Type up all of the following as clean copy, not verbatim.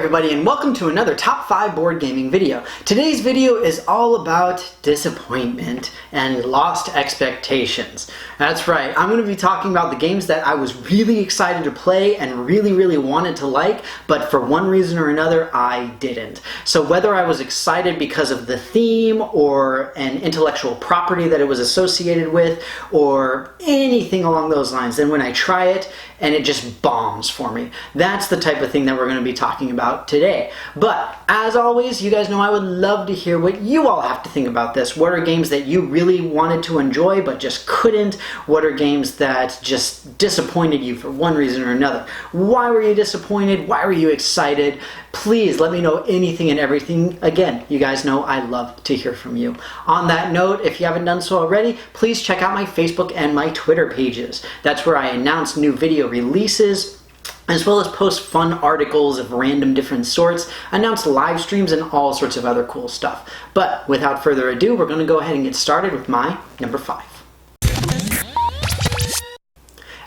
everybody, and welcome to another Top 5 board gaming video. Today's video is all about disappointment and lost expectations. That's right, I'm going to be talking about the games that I was really excited to play and really wanted to like, but for one reason or another I didn't. So whether I was excited because of the theme or an intellectual property that it was associated with or anything along those lines, then when I try it and it just bombs for me, that's the type of thing that we're going to be talking about today. But as always, you guys know I would love to hear what you all have to think about this. What are games that you really wanted to enjoy but just couldn't? What are games that just disappointed you for one reason or another? Why were you disappointed? Why were you excited? Please let me know anything and everything. Again, you guys know I love to hear from you. On that note, if you haven't done so already, please check out my Facebook and my Twitter pages. That's where I announce new video releases, as well as post fun articles of random different sorts, announce live streams, and all sorts of other cool stuff. But without further ado, we're going to go ahead and get started with my number 5.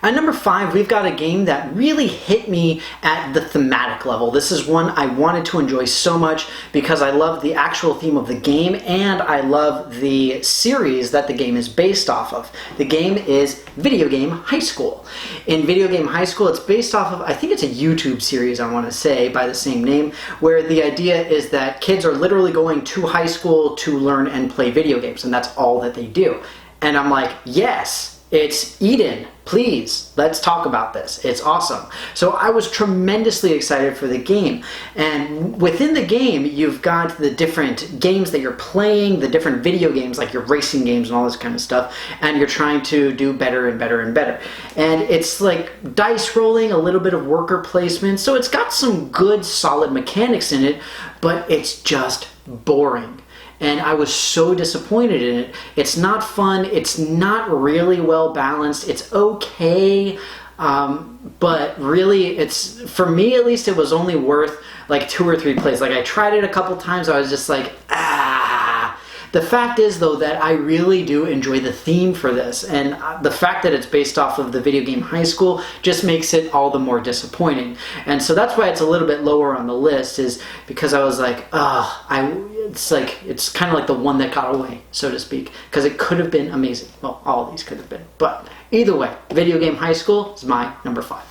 At number 5, we've got a game that really hit me at the thematic level. This is one I wanted to enjoy so much because I love the actual theme of the game and I love the series that the game is based off of. The game is Video Game High School. In Video Game High School, it's based off of, I think it's a YouTube series, I want to say, by the same name, where the idea is that kids are literally going to high school to learn and play video games, and that's all that they do. And I'm like, yes! It's Eden. Please, let's talk about this. It's awesome. So I was tremendously excited for the game. And within the game, you've got the different games that you're playing, the different video games, like your racing games and all this kind of stuff, and you're trying to do better and better and better. And it's like dice rolling, a little bit of worker placement, so it's got some good, solid mechanics in it, but it's just boring. And I was so disappointed in it. It's not fun, it's not really well balanced, it's okay, but really, it's, for me at least, it was only worth like 2 or 3 plays. Like I tried it a couple times, I was just like, The fact is, though, that I really do enjoy the theme for this, and the fact that it's based off of the Video Game High School just makes it all the more disappointing. And so that's why it's a little bit lower on the list, is because I was like, it's kind of like the one that got away, so to speak, because it could have been amazing. Well, all of these could have been, but either way, Video Game High School is my number 5.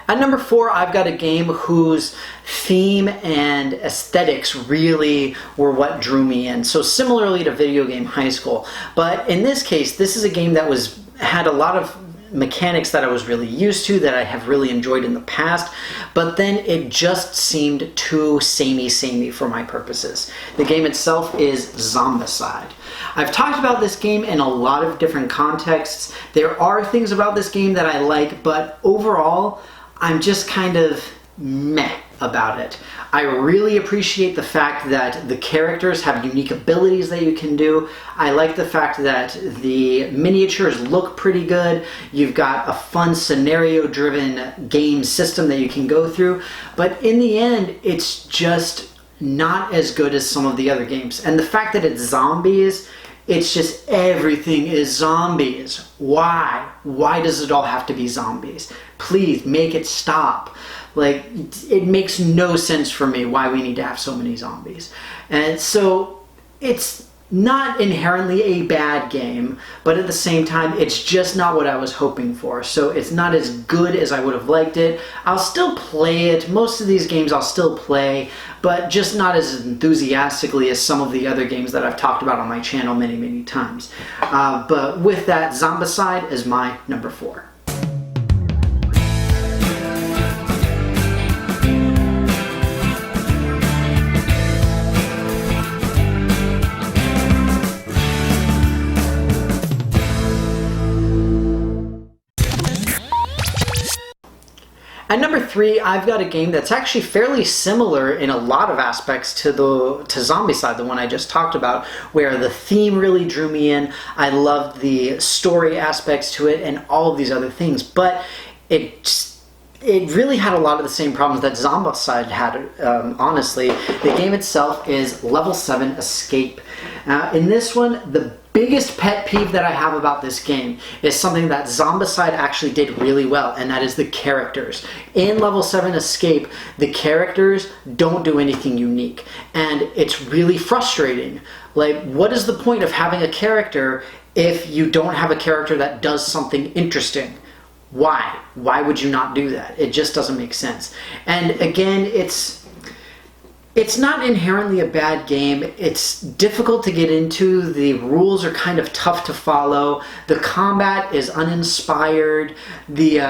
At number 4, I've got a game whose theme and aesthetics really were what drew me in. So similarly to Video Game High School, but in this case, this is a game that had a lot of mechanics that I was really used to, that I have really enjoyed in the past, but then it just seemed too samey for my purposes. The game itself is Zombieicide. I've talked about this game in a lot of different contexts. There are things about this game that I like, but overall, I'm just kind of meh about it. I really appreciate the fact that the characters have unique abilities that you can do. I like the fact that the miniatures look pretty good. You've got a fun scenario-driven game system that you can go through, but in the end, it's just not as good as some of the other games. And the fact that it's zombies, it's just everything is zombies. Why? Why does it all have to be zombies? Please make it stop. Like, it makes no sense for me why we need to have so many zombies. And so it's not inherently a bad game, but at the same time, it's just not what I was hoping for. So it's not as good as I would have liked it. I'll still play it. Most of these games I'll still play, but just not as enthusiastically as some of the other games that I've talked about on my channel many times. But with that, Zombieicide is my number 4. At number 3, I've got a game that's actually fairly similar in a lot of aspects to Zombieicide, the one I just talked about, where the theme really drew me in. I loved the story aspects to it and all of these other things, but it it really had a lot of the same problems that Zombicide had, honestly. The game itself is level 7 escape. In this one, the biggest pet peeve that I have about this game is something that Zombicide actually did really well, and that is the characters. In level 7 escape, the characters don't do anything unique, and it's really frustrating. Like, what is the point of having a character if you don't have a character that does something interesting? Why? Why would you not do that? It just doesn't make sense. And again, it's not inherently a bad game. It's difficult to get into. The rules are kind of tough to follow. The combat is uninspired. The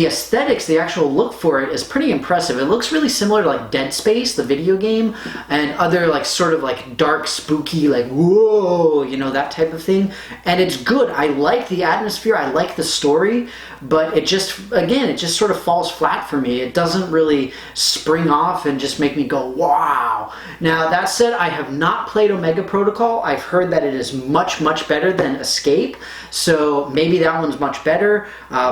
aesthetics, the actual look for it is pretty impressive. It looks really similar to like Dead Space, the video game, and other like sort of like dark, spooky, like whoa, you know, that type of thing. And it's good. I like the atmosphere. I like the story, but it just, again, it just sort of falls flat for me. It doesn't really spring off and just make me go, wow. Now, that said, I have not played Omega Protocol. I've heard that it is much, much better than Escape, so maybe that one's much better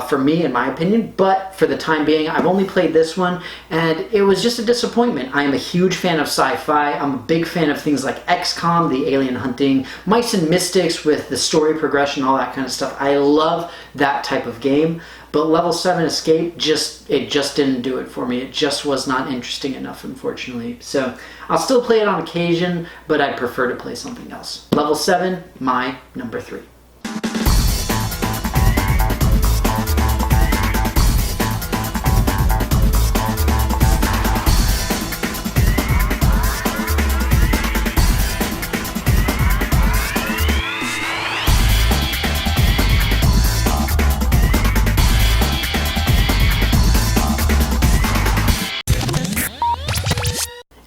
for me, in my opinion, but for the time being, I've only played this one, and it was just a disappointment. I am a huge fan of sci-fi. I'm a big fan of things like XCOM, the alien hunting, Mice and Mystics with the story progression, all that kind of stuff. I love that type of game. But level 7 escape, it just didn't do it for me. It just was not interesting enough, unfortunately. So I'll still play it on occasion, but I'd prefer to play something else. Level 7, my number 3.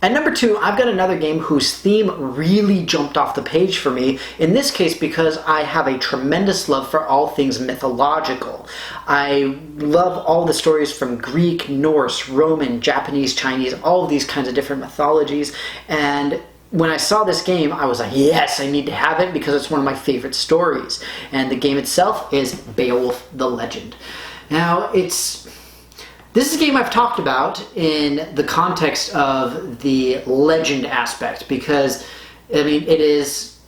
At number 2, I've got another game whose theme really jumped off the page for me, in this case because I have a tremendous love for all things mythological. I love all the stories from Greek, Norse, Roman, Japanese, Chinese, all of these kinds of different mythologies, and when I saw this game, I was like, yes, I need to have it because it's one of my favorite stories. And the game itself is Beowulf The Legend. Now, this is a game I've talked about in the context of the legend aspect because, I mean, it is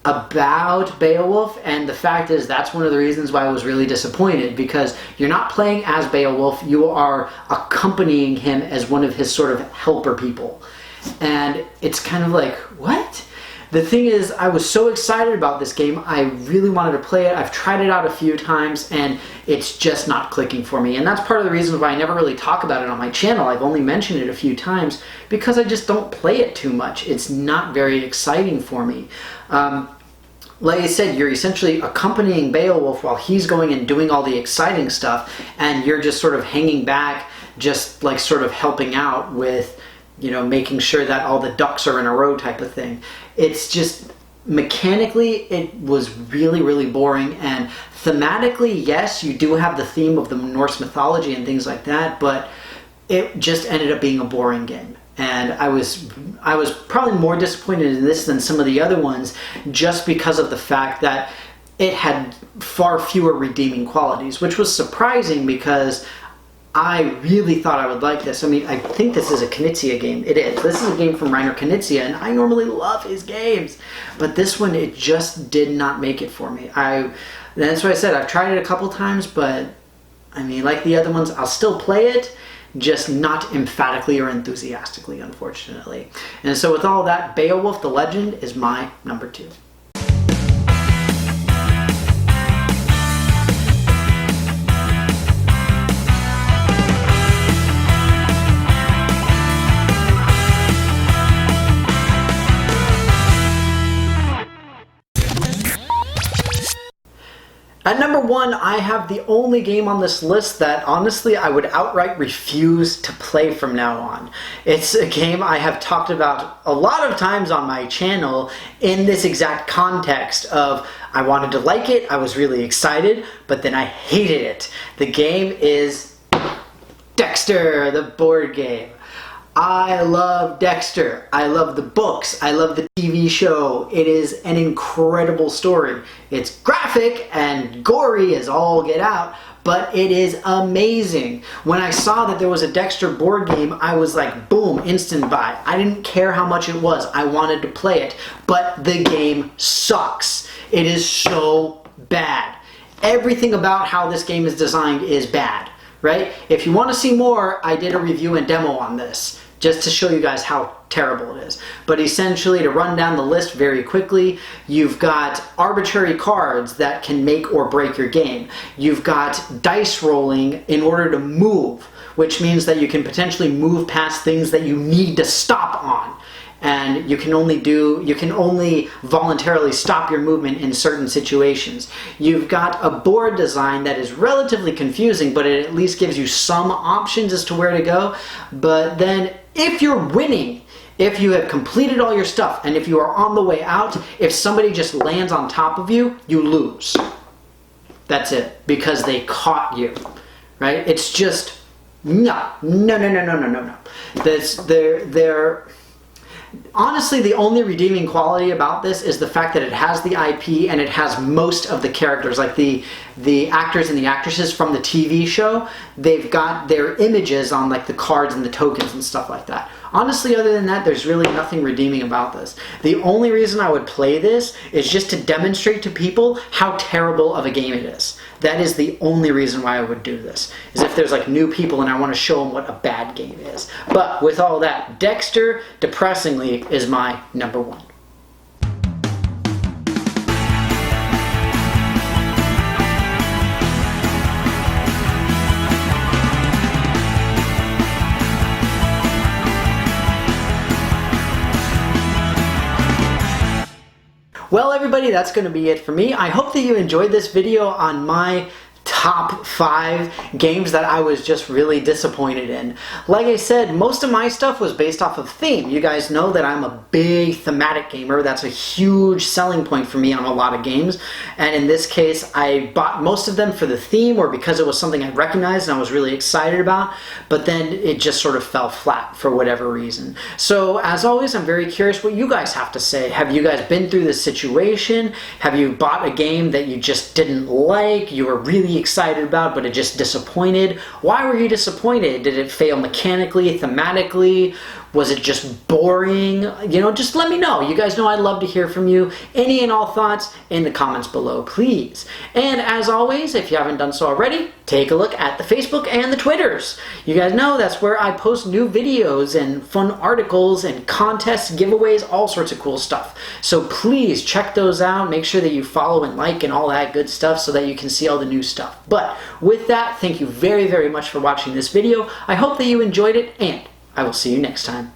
about Beowulf, and the fact is that's one of the reasons why I was really disappointed, because you're not playing as Beowulf, you are accompanying him as one of his sort of helper people. And it's kind of like, what? The thing is, I was so excited about this game, I really wanted to play it. I've tried it out a few times, and it's just not clicking for me. And that's part of the reason why I never really talk about it on my channel. I've only mentioned it a few times, because I just don't play it too much. It's not very exciting for me. Like I said, you're essentially accompanying Beowulf while he's going and doing all the exciting stuff, and you're just sort of hanging back, just like sort of helping out with, you know, making sure that all the ducks are in a row type of thing. It's just, mechanically, it was really, really boring, and thematically, yes, you do have the theme of the Norse mythology and things like that, but it just ended up being a boring game. And I was probably more disappointed in this than some of the other ones, just because of the fact that it had far fewer redeeming qualities, which was surprising because I really thought I would like this. I mean, I think this is a Knizia game. It is. This is a game from Reiner Knizia, and I normally love his games. But this one, it just did not make it for me. That's why I said I've tried it a couple times, but I mean, like the other ones, I'll still play it, just not emphatically or enthusiastically, unfortunately. And so with all that, Beowulf The Legend is my number 2. At number 1, I have the only game on this list that, honestly, I would outright refuse to play from now on. It's a game I have talked about a lot of times on my channel in this exact context of I wanted to like it, I was really excited, but then I hated it. The game is Dexter, the board game. I love Dexter. I love the books. I love the TV show. It is an incredible story. It's graphic and gory as all get out, but it is amazing. When I saw that there was a Dexter board game, I was like, boom, instant buy. I didn't care how much it was. I wanted to play it, but the game sucks. It is so bad. Everything about how this game is designed is bad, right? If you want to see more, I did a review and demo on this, just to show you guys how terrible it is. But essentially, to run down the list very quickly, you've got arbitrary cards that can make or break your game. You've got dice rolling in order to move, which means that you can potentially move past things that you need to stop on. And you can only voluntarily stop your movement in certain situations. You've got a board design that is relatively confusing, but it at least gives you some options as to where to go. But then if you're winning, if you have completed all your stuff, and if you are on the way out, if somebody just lands on top of you, you lose. That's it, because they caught you, right? It's just, no. Honestly, the only redeeming quality about this is the fact that it has the IP and it has most of the characters, like the actors and the actresses from the TV show. They've got their images on like the cards and the tokens and stuff like that. Honestly, other than that, there's really nothing redeeming about this. The only reason I would play this is just to demonstrate to people how terrible of a game it is. That is the only reason why I would do this, is if there's like new people and I want to show them what a bad game is. But with all that, Dexter, depressingly, is my number one. Well, everybody, that's going to be it for me. I hope that you enjoyed this video on my top 5 games that I was just really disappointed in. Like I said, most of my stuff was based off of theme. You guys know that I'm a big thematic gamer. That's a huge selling point for me on a lot of games. And in this case, I bought most of them for the theme or because it was something I recognized and I was really excited about, but then it just sort of fell flat for whatever reason. So as always, I'm very curious what you guys have to say. Have you guys been through this situation? Have you bought a game that you just didn't like, you were really excited about, but it just disappointed? Why were you disappointed? Did it fail mechanically, thematically? Was it just boring? You know, just let me know. You guys know I'd love to hear from you. Any and all thoughts in the comments below, please. And as always, if you haven't done so already, take a look at the Facebook and the Twitters. You guys know that's where I post new videos and fun articles and contests, giveaways, all sorts of cool stuff. So please check those out. Make sure that you follow and like and all that good stuff so that you can see all the new stuff. But with that, thank you very, very much for watching this video. I hope that you enjoyed it, and I will see you next time.